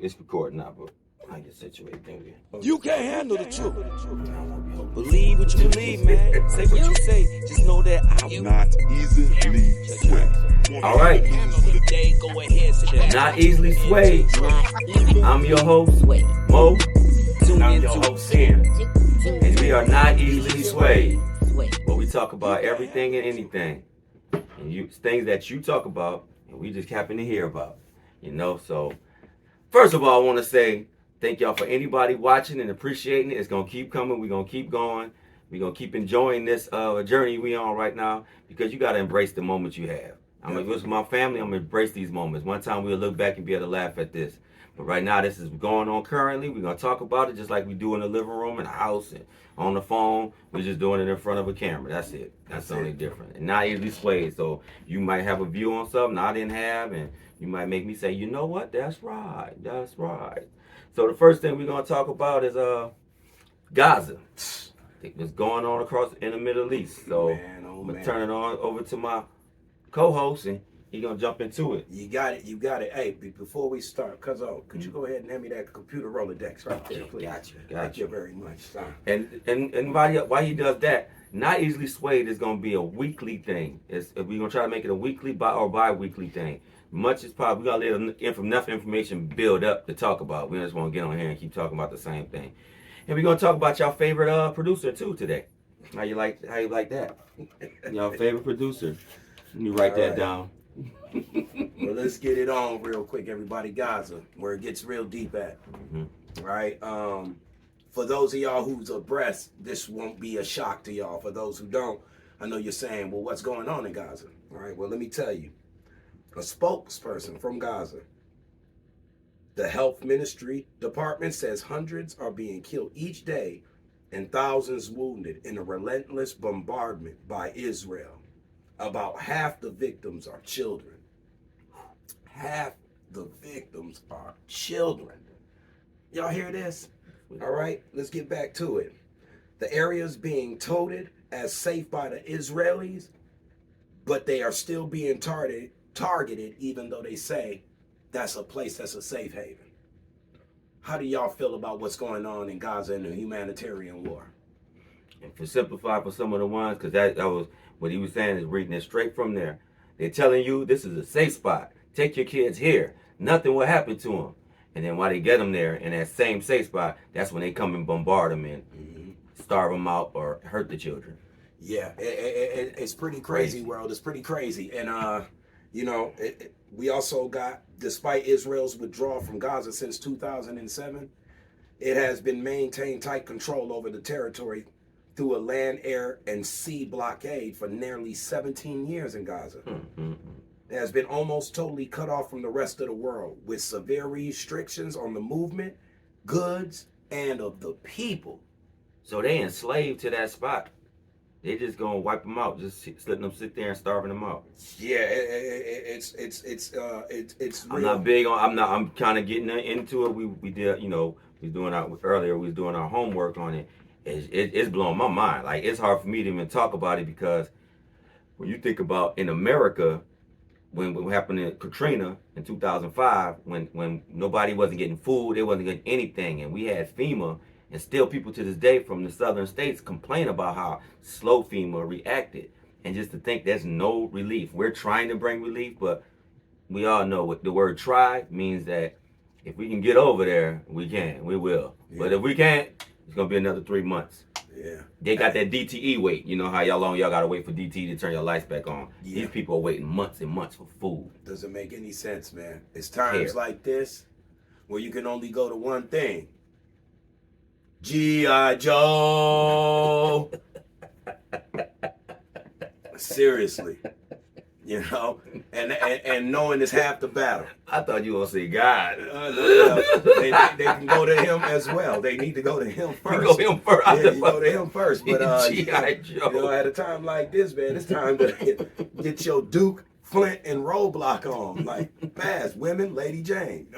It's recording now, but I get situated. You can't handle the truth. Believe what you believe, man. Say what you say. Just know that I'm not easily swayed. All right. Not easily swayed. I'm your host, Mo. And I'm your host, Sam. And we are not easily swayed. But we talk about everything and anything. And things that you talk about and we just happen to hear about. So first of all, I want to say thank y'all for anybody watching and appreciating it. It's going to keep coming. We're going to keep going. We're going to keep enjoying this journey we on right now because you got to embrace the moments you have. With my family, I'm going to embrace these moments. One time we'll look back and be able to laugh at this. But right now, this is going on currently. We're going to talk about it just like we do in the living room, in the house, and on the phone. We're just doing it in front of a camera. That's it. That's the only difference. And not easily swayed. So you might have a view on something I didn't have, and you might make me say, you know what? That's right. That's right. So the first thing we're going to talk about is Gaza. What's going on across in the Middle East. So I'm going to turn it on over to my co-host, and he's going to jump into it. You got it. Hey, before we start, could you go ahead and hand me that computer Rolodex right there, please? Got you. Thank you very much, son. And while he does that, Not Easily Swayed is going to be a weekly thing. We're going to try to make it a weekly or bi-weekly thing. Much as probably, we got to let enough information build up to talk about. We just want to get on here and keep talking about the same thing. And we're going to talk about your favorite producer, too, today. How you like that? Your favorite producer. Let me write that down. Well, let's get it on real quick, everybody. Gaza, where it gets real deep at. Mm-hmm. Right? For those of y'all who's abreast, this won't be a shock to y'all. For those who don't, I know you're saying, well, what's going on in Gaza? All right, well, let me tell you. A spokesperson from Gaza, the health ministry department says hundreds are being killed each day and thousands wounded in a relentless bombardment by Israel. About half the victims are children. Half the victims are children. Y'all hear this? All right, let's get back to it. The area is being touted as safe by the Israelis, but they are still being targeted even though they say that's a place that's a safe haven. How do y'all feel about what's going on in Gaza and the humanitarian war? And to simplify for some of the ones, because that was what he was saying, is reading it straight from there. They're telling you this is a safe spot. Take your kids here. Nothing will happen to them. And then while they get them there in that same safe spot, that's when they come and bombard them and starve them out or hurt the children. Yeah, it's pretty crazy, world. It's pretty crazy. And, we also got, despite Israel's withdrawal from Gaza since 2007, it has been maintained tight control over the territory through a land, air, and sea blockade for nearly 17 years in Gaza. It has been almost totally cut off from the rest of the world with severe restrictions on the movement, goods, and of the people. So they enslaved to that spot. They just gonna wipe them out, just letting them sit there and starving them out. Yeah, it's real. I'm not big on. I'm kind of getting into it. We did, we was doing our homework on it. It's blowing my mind. Like, it's hard for me to even talk about it because when you think about in America, when what happened in Katrina in 2005, when nobody wasn't getting food, they wasn't getting anything, and we had FEMA. And still people to this day from the southern states complain about how slow FEMA reacted. And just to think there's no relief. We're trying to bring relief, but we all know what the word try means, that if we can get over there, we will. Yeah. But if we can't, it's going to be another 3 months. Yeah. They got that DTE wait. You know how y'all got to wait for DTE to turn your lights back on. Yeah. These people are waiting months and months for food. Doesn't make any sense, man. It's times like this where you can only go to one thing. G.I. Joe. Seriously. And knowing is half the battle. I thought you were going to say God. They can go to him as well. They need to go to him first. You go him first. Yeah, you go to him first. But G.I. Joe. At a time like this, man, it's time to get your Duke, Flint, and Roadblock on. Like, pass, women, Lady Jane.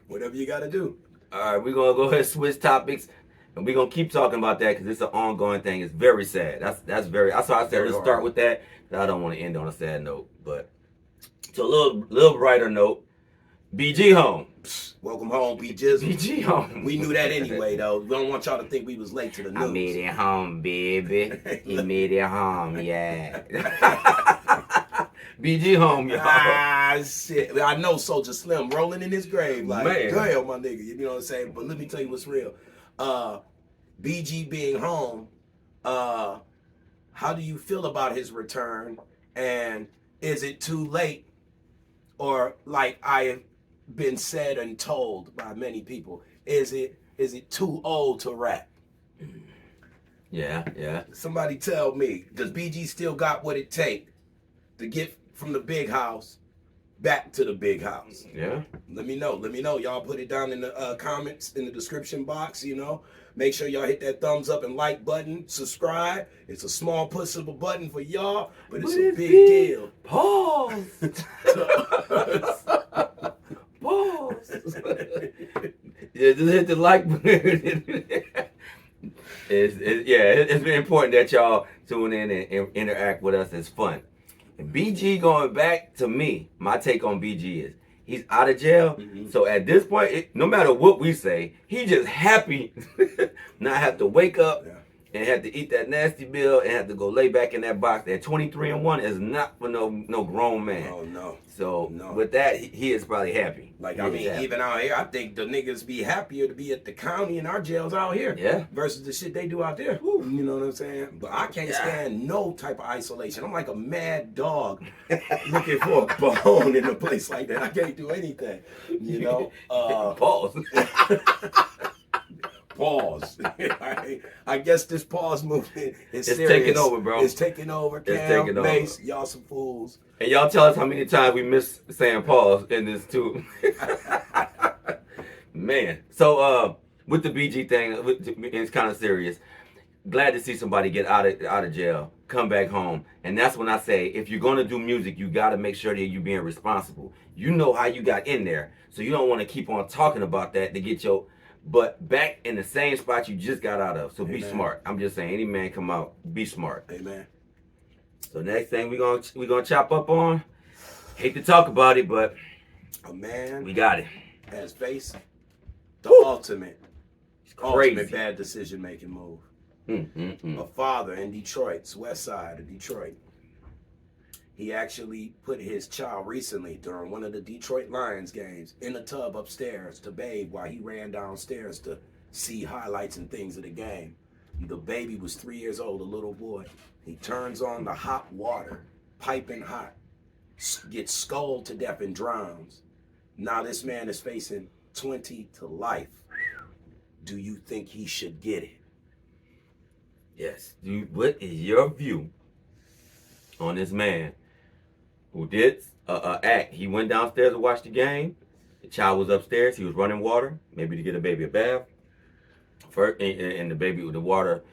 Whatever you got to do. All right, we're going to go ahead and switch topics. And we're going to keep talking about that because it's an ongoing thing. It's very sad. That's why I said let's start with that. I don't want to end on a sad note. But to a little brighter note, BG home. Welcome home, B Jizzle. BG home. We knew that anyway, though. We don't want y'all to think we was late to the news. I made it home, baby. He made it home, yeah. BG home, y'all. Ah, shit. I know Soldier Slim rolling in his grave like, Man. damn, my nigga. You know what I'm saying? But let me tell you what's real. BG being home, how do you feel about his return? And is it too late? Or like I have been said and told by many people, is it too old to rap? Yeah. Somebody tell me, does BG still got what it takes to get from the big house back to the big house? Yeah. Let me know. Y'all put it down in the comments in the description box, you know. Make sure y'all hit that thumbs up and like button. Subscribe. It's a small push of a button for y'all, but it's a big deal. Pause. Pause. Yeah, just hit the like button. It's very important that y'all tune in and interact with us. It's fun. And BG going back to me, my take on BG is he's out of jail. Mm-hmm. So at this point, no matter what we say, he just happy not have to wake up and have to eat that nasty meal and have to go lay back in that box. That 23-1 is not for no grown man. Oh no. So with that, he is probably happy. Like even out here, I think the niggas be happier to be at the county and our jails out here. Yeah. Versus the shit they do out there. Woo. You know what I'm saying? But I can't stand no type of isolation. I'm like a mad dog looking for a bone in a place like that. I can't do anything. You know? Pause. Pause. I guess this pause movement is serious. Taking over, bro. It's taking over. Cam, Mace, y'all some fools. And y'all tell us how many times we miss saying pause in this too. Man. So with the BG thing, it's kind of serious. Glad to see somebody get out of jail, come back home. And that's when I say, if you're going to do music, you got to make sure that you're being responsible. You know how you got in there. So you don't want to keep on talking about that to get your butt back in the same spot you just got out of. So be smart. I'm just saying, any man come out, be smart. Amen. So next thing we gonna chop up on, hate to talk about it, but a man we got it. Has faced the ultimate bad decision making move. A father in Detroit, west side of Detroit. He actually put his child recently during one of the Detroit Lions games in a tub upstairs to bathe while he ran downstairs to see highlights and things of the game. The baby was 3 years old, a little boy. He turns on the hot water, piping hot, gets scalded to death and drowns. Now this man is facing 20 to life. Do you think he should get it? Yes. What is your view on this man who did act? He went downstairs to watch the game. The child was upstairs. He was running water, maybe to get a baby a bath. And the water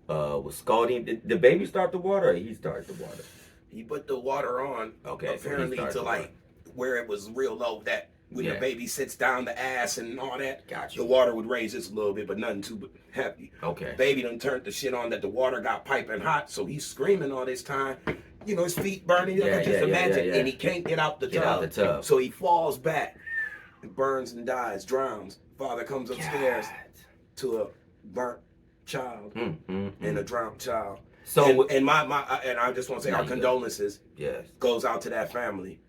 was scalding. Did the baby start the water, or he started the water? He put the water on, apparently to like where it was real low, that when the baby sits down, the ass and all that, the water would raise just a little bit, but nothing too heavy. Okay. Baby done turned the shit on that the water got piping hot, so he's screaming all this time. You know, his feet burning. Imagine, and he can't get out the tub. So he falls back, and burns and dies, drowns. Father comes upstairs to a burnt child and a drowned child. So and I just want to say our condolences. Yes, goes out to that family.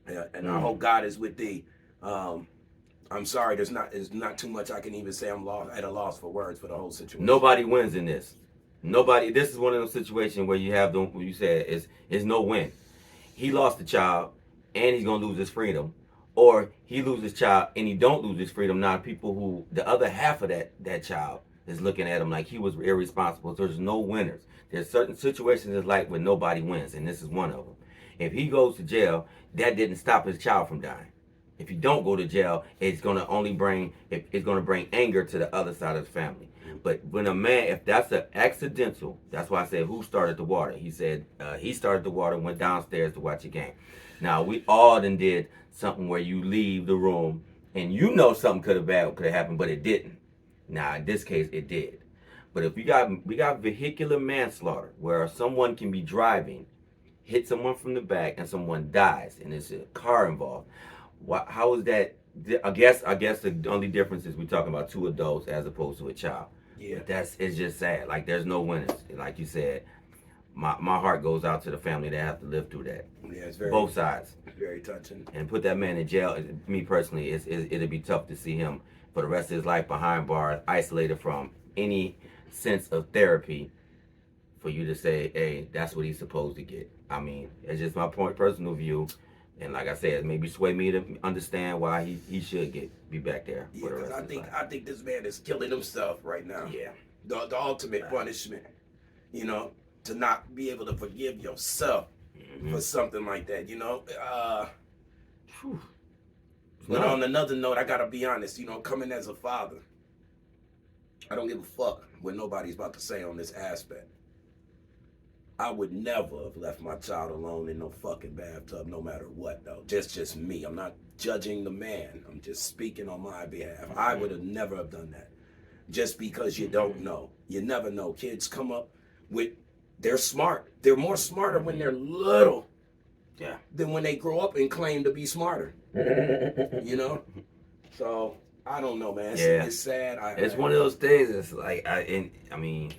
Yeah, and I hope God is with thee. I'm sorry, there's not too much I can even say. I'm at a loss for words for the whole situation. Nobody wins in this. Nobody. This is one of those situations where you have what you said is no win. He lost the child, and he's gonna lose his freedom, or he loses his child and he don't lose his freedom. Now people who the other half of that child is looking at him like he was irresponsible. So there's no winners. There's certain situations in life where nobody wins, and this is one of them. If he goes to jail, that didn't stop his child from dying. If you don't go to jail, it's gonna bring anger to the other side of the family. But when a man, if that's an accidental, that's why I said who started the water. He said he started the water, went downstairs to watch a game. Now we all done did something where you leave the room and you know something could have happened, but it didn't. Now in this case, it did. But if we got vehicular manslaughter where someone can be driving, hit someone from the back, and someone dies, and there's a car involved. How is that? I guess the only difference is we're talking about two adults as opposed to a child. Yeah. But it's just sad. Like there's no winners. Like you said, my heart goes out to the family that have to live through that. Yeah, it's very both sides. Very touching. And put that man in jail. Me personally, it'd be tough to see him for the rest of his life behind bars, isolated from any sense of therapy. For you to say, hey, that's what he's supposed to get. I mean, it's just my personal view. And like I said, maybe sway me to understand why he should be back there for the rest of his life. I think this man is killing himself right now. Yeah. The ultimate punishment, you know, to not be able to forgive yourself for something like that, you know. But on another note, I gotta be honest, you know, coming as a father, I don't give a fuck what nobody's about to say on this aspect. I would never have left my child alone in no fucking bathtub, no matter what, though. Just me. I'm not judging the man. I'm just speaking on my behalf. I would have never have done that. Just because you don't know. You never know. Kids come up with, they're smart. They're more smarter when they're little than when they grow up and claim to be smarter. You know? So, I don't know, man. It's sad. It's one of those things. It's like, I mean...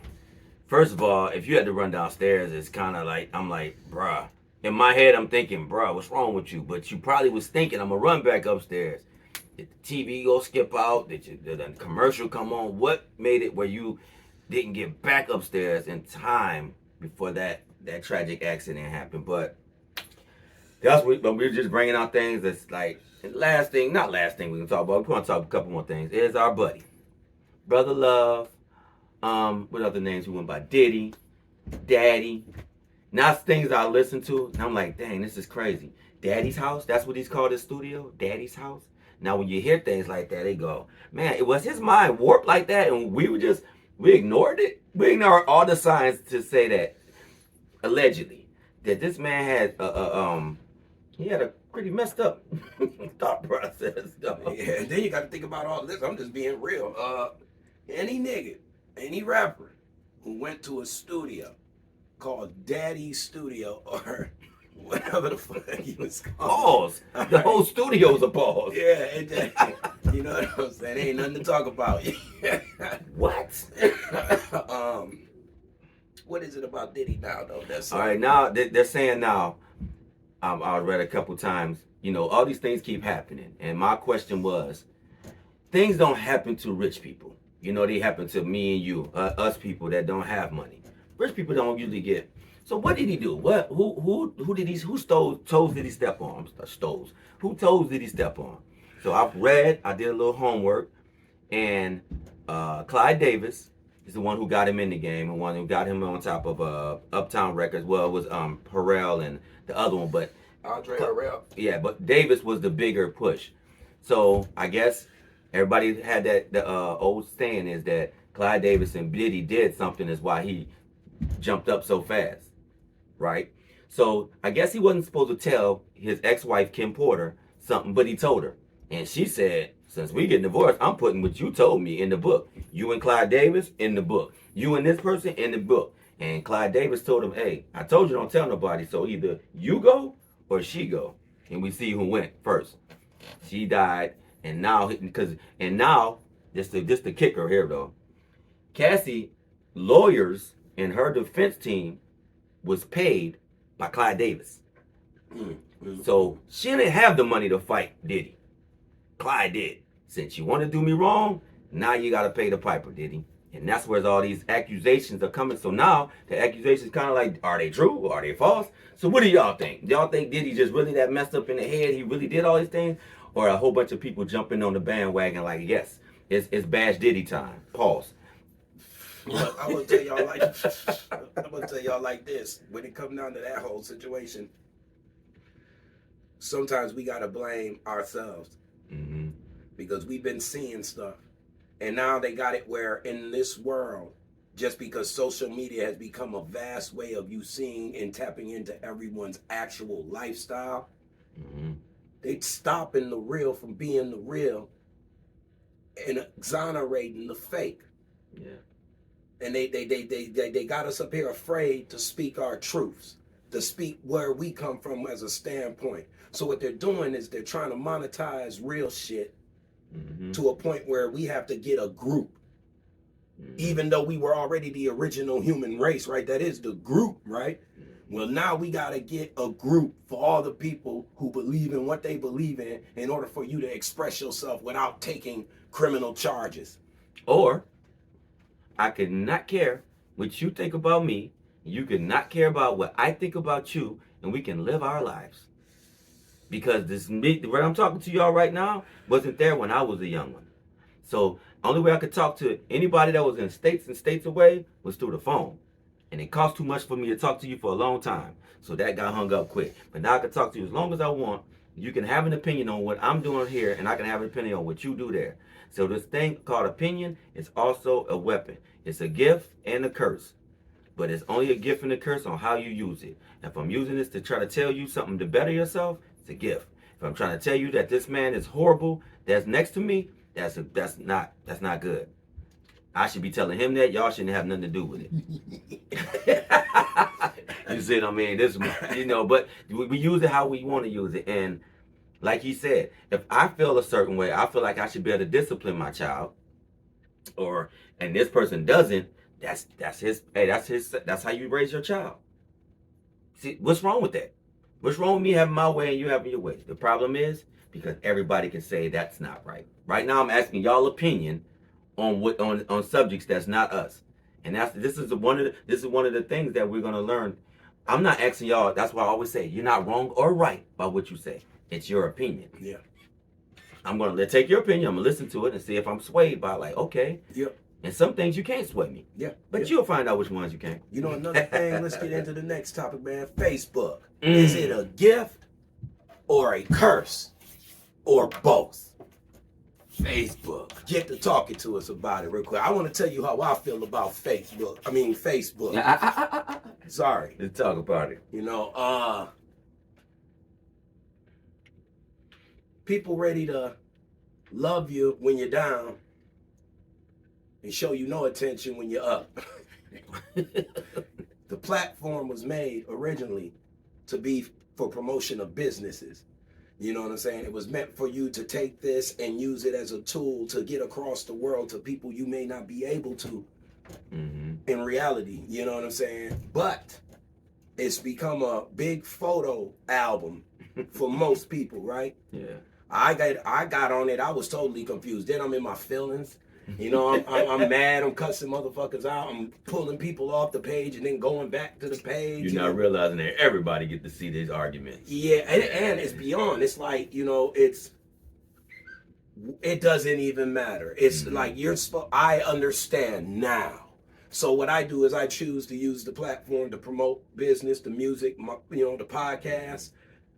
First of all, if you had to run downstairs, it's kind of like, I'm like, bruh. In my head, I'm thinking, bruh, what's wrong with you? But you probably was thinking, I'm going to run back upstairs. Did the TV go skip out? Did the commercial come on? What made it where you didn't get back upstairs in time before that tragic accident happened? But we're just bringing out things that's like, and not last thing we can talk about. We want to talk a couple more things. Is our buddy, Brother Love. What other names we went by? Diddy, Daddy. Now it's things I listen to, and I'm like, dang, this is crazy. Daddy's house, that's what he's called his studio, Daddy's house. Now when you hear things like that, they go, man, it was his mind warped like that, and we ignored it. We ignored all the signs to say that, allegedly, that this man had he had a pretty messed up thought process. Yeah, and then you got to think about all this. I'm just being real. Any rapper who went to a studio called Daddy's Studio or whatever the fuck he was called. Pause. The whole studio's a pause. Yeah, you know what I'm saying? Ain't nothing to talk about. What? What is it about Diddy now, though? All right, now they're saying now, I read a couple times, you know, all these things keep happening. And my question was, things don't happen to rich people. You know, they happen to me and you, us people that don't have money. Rich people don't usually get. So what did he do? Who toes did he step on? Who toes did he step on? So I did a little homework, and Clyde Davis is the one who got him in the game, and one who got him on top of Uptown Records. Well, it was Harrell and the other one, but Andre Harrell. Yeah, but Davis was the bigger push. So I guess everybody had the old saying is that Clyde Davis and Diddy did something is why he jumped up so fast, right? So I guess he wasn't supposed to tell his ex-wife Kim Porter something, but he told her, and she said, since we get divorced, I'm putting what you told me in the book. You and Clyde Davis in the book. You and this person in the book. And Clyde Davis told him, hey, I told you don't tell nobody, so either you go or she go. And we see who went first. She died. And now, this the kicker here though. Cassie lawyers and her defense team was paid by Clyde Davis. So she didn't have the money to fight Diddy. Clyde did. Since you want to do me wrong, now you got to pay the piper, Diddy. And that's where all these accusations are coming. So now the accusations kind of like, are they true or are they false? So what do y'all think? Y'all think Diddy just really that messed up in the head? He really did all these things? Or a whole bunch of people jumping on the bandwagon like, yes, it's Bash Diddy time. Pause. Well, I'm gonna tell y'all like this. When it comes down to that whole situation, sometimes we gotta blame ourselves. Mm-hmm. Because we've been seeing stuff. And now they got it where in this world, just because social media has become a vast way of you seeing and tapping into everyone's actual lifestyle, they stopping the real from being the real and exonerating the fake. Yeah. And they got us up here afraid to speak our truths. to speak where we come from as a standpoint. So what they're doing is they're trying to monetize real shit to a point where we have to get a group. Even though we were already the original human race, right? That is the group, right? Well, now we got to get a group for all the people who believe in what they believe in order for you to express yourself without taking criminal charges. Or I could not care what you think about me. You could not care about what I think about you, and we can live our lives. Because what I'm talking to y'all right now wasn't there when I was a young one. So only way I could talk to anybody that was in states and states away was through the phone. And it cost too much for me to talk to you for a long time. So that got hung up quick. But now I can talk to you as long as I want. You can have an opinion on what I'm doing here, and I can have an opinion on what you do there. So this thing called opinion is also a weapon. It's a gift and a curse. But it's only a gift and a curse on how you use it. If I'm using this to try to tell you something to better yourself, it's a gift. If I'm trying to tell you that this man is horrible, that's next to me, that's not good. I should be telling him that. Y'all shouldn't have nothing to do with it. You see what I mean? This, but we use it how we want to use it. And like he said, if I feel a certain way, I feel like I should be able to discipline my child, and this person doesn't. That's how you raise your child. See, what's wrong with that? What's wrong with me having my way and you having your way? The problem is because everybody can say that's not right. Right now, I'm asking y'all opinion on subjects that's not us, and this is one of the things that we're gonna learn. I'm not asking y'all. That's why I always say you're not wrong or right by what you say. It's your opinion. Yeah. I'm gonna take your opinion. I'm gonna listen to it and see if I'm swayed by okay. Yep. And some things you can't sway me. Yeah. But you'll find out which ones you can. You know, another thing, let's get into the next topic, man. Facebook. Is it a gift or a curse or both? Facebook. Get to talking to us about it real quick. I want to tell you how I feel about Facebook. Sorry. Let's talk about it. People ready to love you when you're down and show you no attention when you're up. The platform was made originally to be for promotion of businesses. You know what I'm saying? It was meant for you to take this and use it as a tool to get across the world to people you may not be able to in reality. You know what I'm saying? But it's become a big photo album for most people, right? Yeah. I got on it. I was totally confused. Then I'm in my feelings. I'm mad. I'm cussing motherfuckers out. I'm pulling people off the page and then going back to the page. You're not realizing that everybody get to see these arguments. Yeah, and it's beyond. It's like, it doesn't even matter. It's like I understand now. So what I do is I choose to use the platform to promote business, the music, the podcast.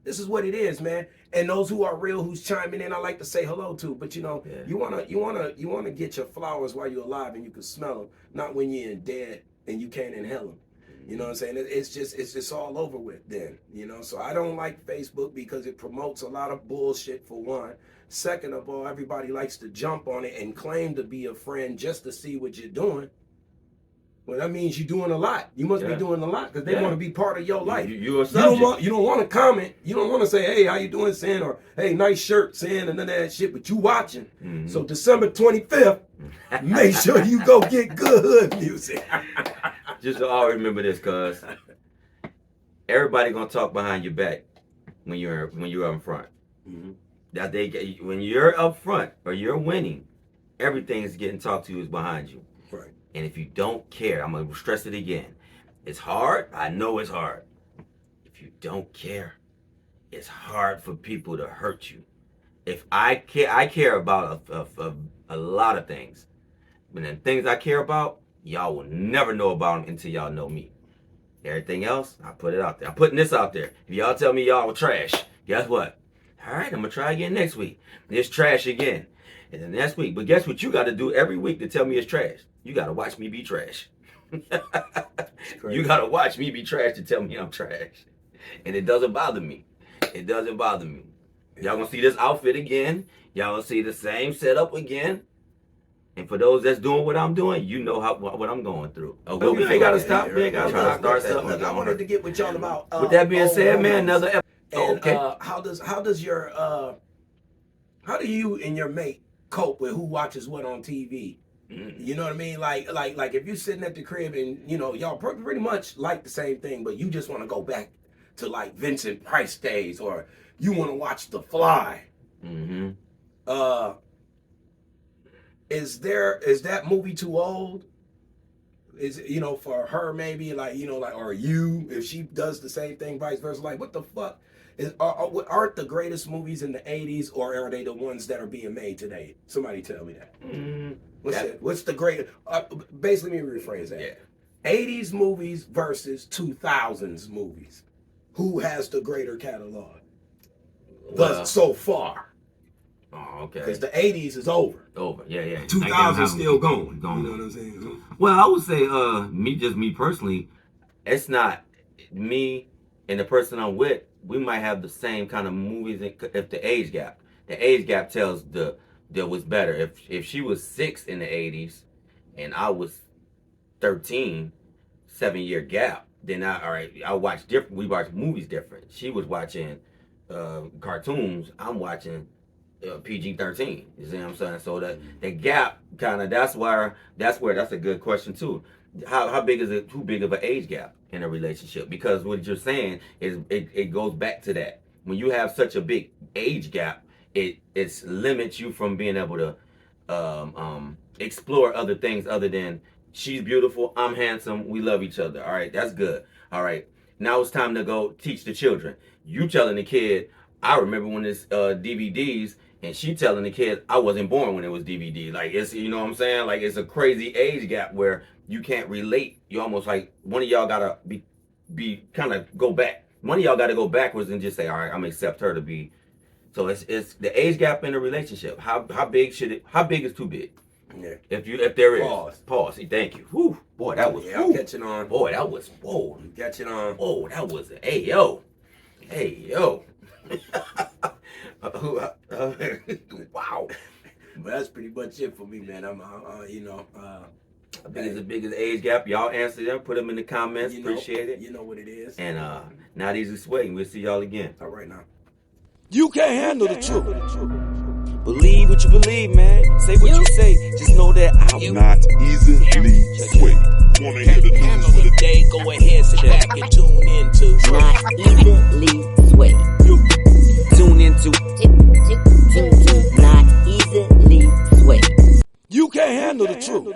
This is what it is, man. And those who are real, who's chiming in, I like to say hello to. But you wanna get your flowers while you're alive and you can smell them, not when you're dead and you can't inhale them. You know what I'm saying? It's just all over with then. So I don't like Facebook because it promotes a lot of bullshit for one. Second of all, everybody likes to jump on it and claim to be a friend just to see what you're doing. Well, that means you're doing a lot. You must be doing a lot because they want to be part of your life. You don't want to comment. You don't want to say, hey, how you doing, Sin? Or, hey, nice shirt, Sin, and none of that shit. But you watching. So December 25th, make sure you go get good hood music. Just always remember this, cuz everybody gonna talk behind your back when you're up front. When you're up front or you're winning, everything is getting talked to is behind you. Right. And if you don't care, I'm going to stress it again. It's hard. I know it's hard. If you don't care, it's hard for people to hurt you. If I care about a lot of things. But the things I care about, y'all will never know about them until y'all know me. Everything else, I put it out there. I'm putting this out there. If y'all tell me y'all were trash, guess what? All right, I'm going to try again next week. It's trash again. And then next week. But guess what you got to do every week to tell me it's trash? You got to watch me be trash. You got to watch me be trash to tell me I'm trash. And it doesn't bother me. It doesn't bother me. Y'all going to see this outfit again. Y'all going to see the same setup again. And for those that's doing what I'm doing, you know what I'm going through. Okay. We ain't gotta stop. We ain't gotta try to start something. Look, I wanted to get with y'all about. With that being said, man, another episode. And Okay. how do you and your mate cope with who watches what on TV? You know what I mean? Like if you're sitting at the crib and you know y'all pretty much like the same thing, but you just want to go back to like Vincent Price days, or you want to watch The Fly. Mm-hmm. Is that movie too old? Is for her maybe or you if she does the same thing, vice versa? Like what the fuck? Aren't the greatest movies in the 80s, or are they the ones that are being made today? Somebody tell me that. What's the great? Basically, let me rephrase that. Yeah. 80s movies versus 2000s movies. Who has the greater catalog? Thus so far. Oh, okay. Because the 80s is over. Yeah. 2000s still going. You know what I'm saying? Well, I would say, me personally, it's not me and the person I'm with. We might have the same kind of movies if the age gap. The age gap tells that was better. If she was 6 in the 80s and I was 13, 7-year gap, then I watch different. We watch movies different. She was watching cartoons. I'm watching PG-13. You see what I'm saying? So the gap kind of that's where that's a good question too. How big is it? Too big of an age gap in a relationship? Because what you're saying is it goes back to that. When you have such a big age gap, it limits you from being able to explore other things other than she's beautiful, I'm handsome, we love each other. All right, that's good. All right, now it's time to go teach the children. You telling the kid, I remember when it's DVDs, and she telling the kid, I wasn't born when it was DVD. Like, it's, you know what I'm saying? Like, it's a crazy age gap where you can't relate. You almost like, one of y'all gotta be kind of go back. One of y'all gotta go backwards and just say, all right, I'm gonna accept her to be. So it's the age gap in a relationship. How big is too big? Yeah. If there is. Pause. Thank you. Whew. Boy, that was. Yeah, I'm catching on. Boy, that was. Whoa. I'm catching on. Oh, that was. Hey yo. Wow. But that's pretty much it for me, man. I'm How big is the biggest age gap? Y'all answer them. Put them in the comments. Appreciate it. You know what it is. And Not Easily Swayed. We'll see y'all again. All right now. You can't handle the truth. Believe what you believe, man. Say what you say. Just know that I'm not easily swayed. Wanna hear the news for the day? Go ahead, sit back and tune into Not easily swayed. Tune into Not easily swayed. You can't handle the truth.